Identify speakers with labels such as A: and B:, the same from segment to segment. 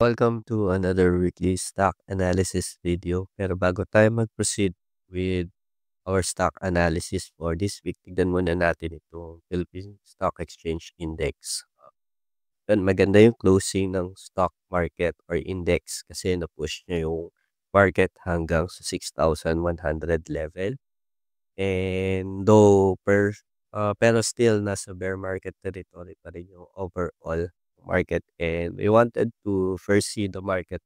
A: Welcome to another weekly stock analysis video. Pero bago tayo mag-proceed with our stock analysis for this week, tignan muna natin itong Philippine Stock Exchange Index. Yan, maganda yung closing ng stock market or index kasi na-push niya yung market hanggang sa 6,100 level. And though pero still nasa bear market territory pa rin yung overall market, and we wanted to first see the market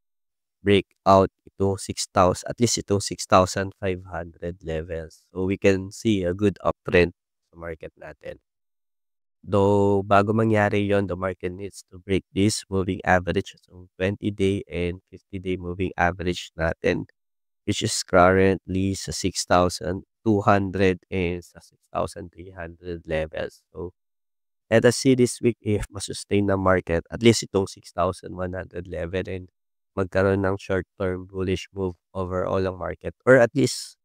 A: break out itong 6,000, at least itong 6,500 levels. So we can see a good uptrend sa market natin. Though bago mangyari yon, the market needs to break this moving average, so 20-day and 50-day moving average natin, which is currently sa 6,200 and sa 6,300 levels. So let us see this week if masustain ng market at least itong 6,100 level and magkaroon ng short-term bullish move overall ang market, or at least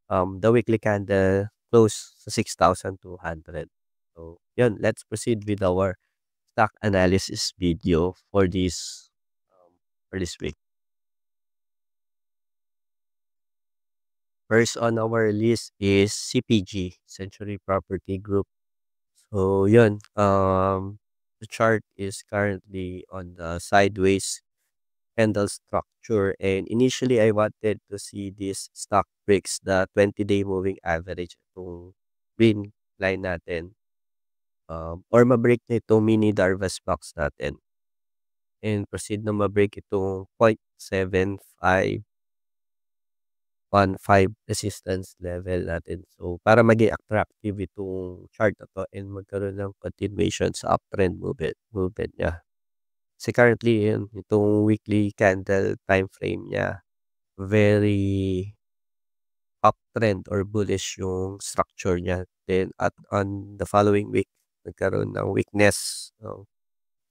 A: the weekly candle close sa 6,200. So yun, let's proceed with our stock analysis video for this week. First on our list is CPG, Century Property Group. So yun, the chart is currently on the sideways candle structure, and initially I wanted to see this stock breaks the 20-day moving average, itong green line natin, or ma-break na itong mini Darvas box natin and proceed na ma-break itong 0.7515 resistance level natin. So para maging attractive itong chart na to and magkaroon ng continuation sa uptrend movement niya. Kasi currently itong weekly candle time frame niya, very uptrend or bullish yung structure niya. Then at on the following week, nagkaroon ng weakness,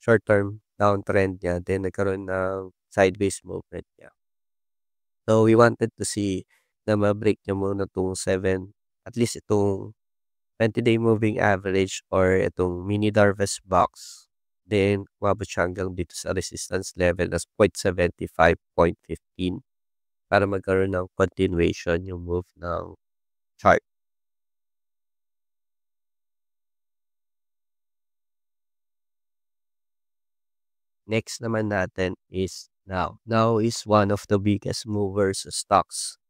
A: short-term downtrend niya. Then nagkaroon ng sideways movement niya. So we wanted to see na ma-break niya muna itong at least itong 20-day moving average or itong mini Darvas box. Then umabot siya hanggang dito sa resistance level na 0.75, 0.15 para magkaroon ng continuation yung move ng chart. Next naman natin is Now. Now is one of the biggest movers sa stocks,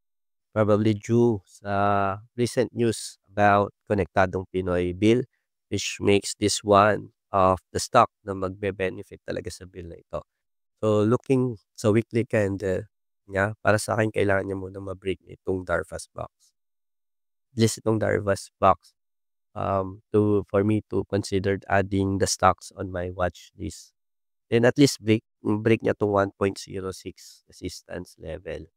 A: probably due sa recent news about Konektadong Pinoy bill, which makes this one of the stock na magbe-benefit talaga sa bill na ito. So looking sa weekly candle niya, para sa akin kailangan niya muna ma-break itong Darvas box. At least itong Darvas box, for me to consider adding the stocks on my watch list. Then at least break niya 'tong 1.06 resistance level,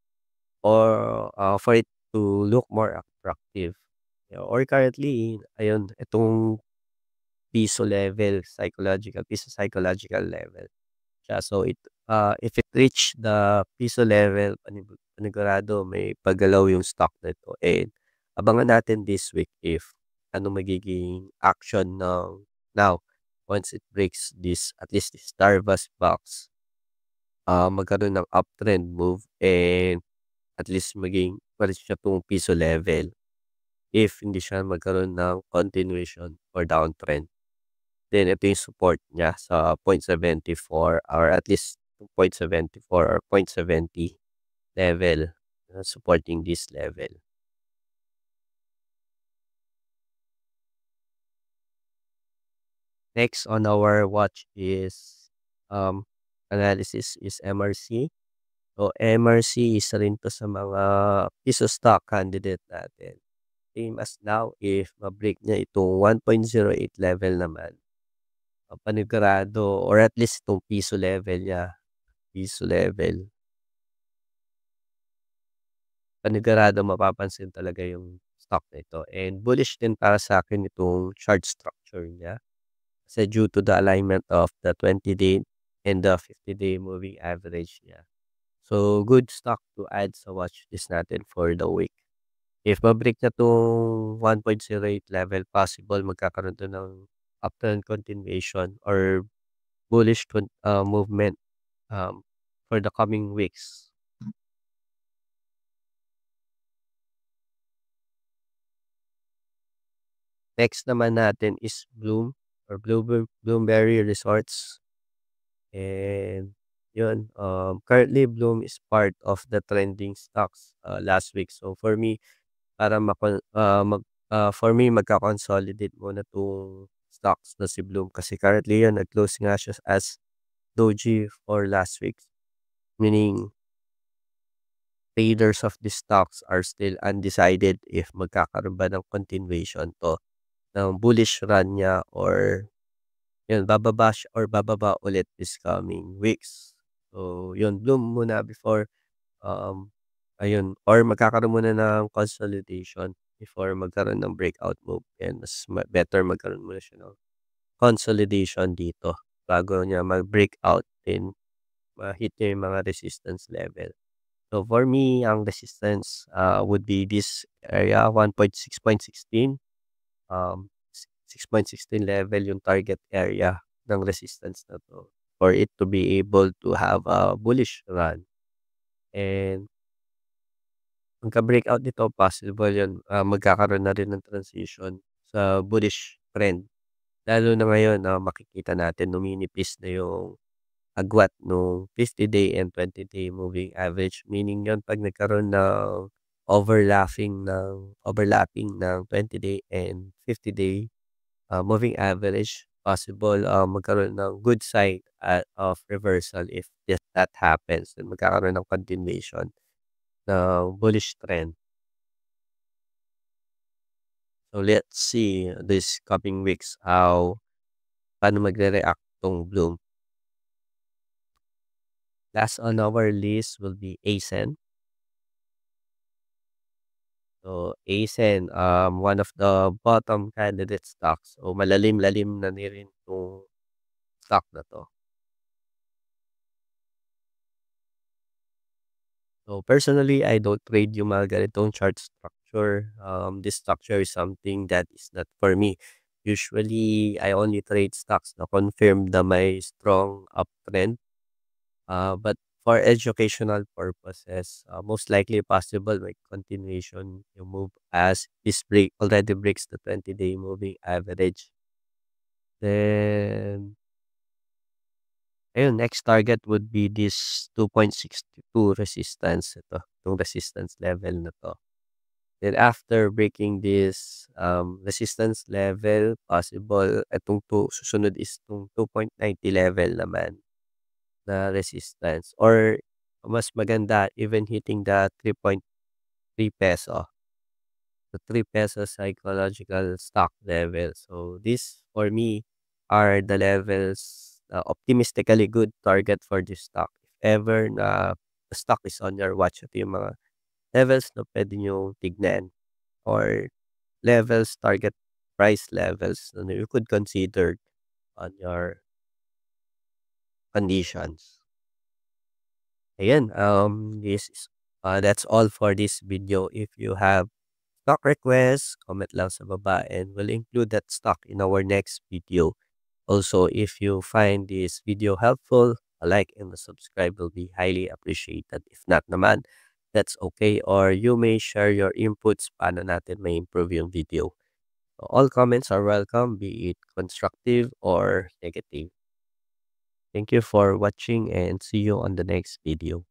A: or for it to look more attractive. Or currently ayun, itong piso psychological level siya. So if it reach the piso level, panigurado may paggalaw yung stock nito, and abangan natin this week if ano magiging action ng Now once it breaks this, at least this Darvas box, magkaroon ng uptrend move and at least maging pares siya 'tong piso level. If hindi siya magkaroon ng continuation or downtrend, then ito yung support niya sa 0.74 or at least 0.74 or 0.70 level, supporting this level. Next on our watch is analysis is MRC. So MRC, isa rin 'to sa mga piso stock candidate natin. Same as Now, if ma-break niya itong 1.08 level naman, panigurado, or at least itong piso level niya, piso level, panigurado mapapansin talaga yung stock na ito, and bullish din para sa akin itong chart structure niya kasi due to the alignment of the 20-day and the 50-day moving average niya. So good stock to add sa watch list natin for the week. If ma-break na 'tong 1.08 level, possible magkakaroon 'to ng uptrend continuation or bullish movement, for the coming weeks. Next naman natin is Bloom or Bloomberry Resorts. And yun, currently Bloom is part of the trending stocks last week. So for me, para for me magka-consolidate muna 'tong stocks na si Bloom kasi currently yun nag-close nga siya as doji for last week. Meaning traders of the stocks are still undecided if magkakaroon ba ng continuation 'to ng bullish run niya or yun bababa siya or bababa ulit this coming weeks. So yun, Bloom muna before, um, ayun or magkakaroon muna ng consolidation before magkaroon ng breakout move and mas better magkaroon muna siya ng consolidation dito bago niya mag-breakout then ma-hit niya yung mga resistance level. So for me, ang resistance, would be this area 1.6.16, 6.16 level yung target area ng resistance na 'to for it to be able to have a bullish run. And pagka-breakout nito possible yun, magkakaroon na rin ng transition sa bullish trend. Lalo na ngayon na makikita natin numinipis na yung agwat nung 50-day and 20-day moving average. Meaning yun 'pag nagkaroon ng overlapping ng 20-day and 50-day, moving average, possible, magkaroon ng good sign of reversal if that happens, then magkakaroon ng continuation ng bullish trend. So let's see this coming weeks paano magre-react 'tong Bloom. Last on our list will be ASEN. So ASEN, one of the bottom candidate stocks. So malalim-lalim na rin 'tong stock na 'to. So personally, I don't trade yung mga ganitong chart structure. This structure is something that is not for me. Usually, I only trade stocks na confirm na may strong uptrend. But for educational purposes, most likely possible may continuation yung move as this break already breaks the 20-day moving average. Then, ayun, next target would be this 2.62 resistance. Ito, itong resistance level na 'to. Then after breaking this, resistance level, possible itong susunod is itong 2.90 level naman na resistance or mas maganda even hitting the 3.3 peso, the 3 peso psychological stock level. So this for me are the levels, optimistically good target for this stock. If ever na the stock is on your watch, ito yung mga levels na pwede niyong tignan or levels, target price levels na you could consider on your conditions. Ayan, that's all for this video. If you have stock requests, comment lang sa baba and we'll include that stock in our next video. Also, if you find this video helpful, a like and a subscribe will be highly appreciated. If not naman, that's okay. Or you may share your inputs paano natin may improve yung video. All comments are welcome, be it constructive or negative. Thank you for watching and see you on the next video.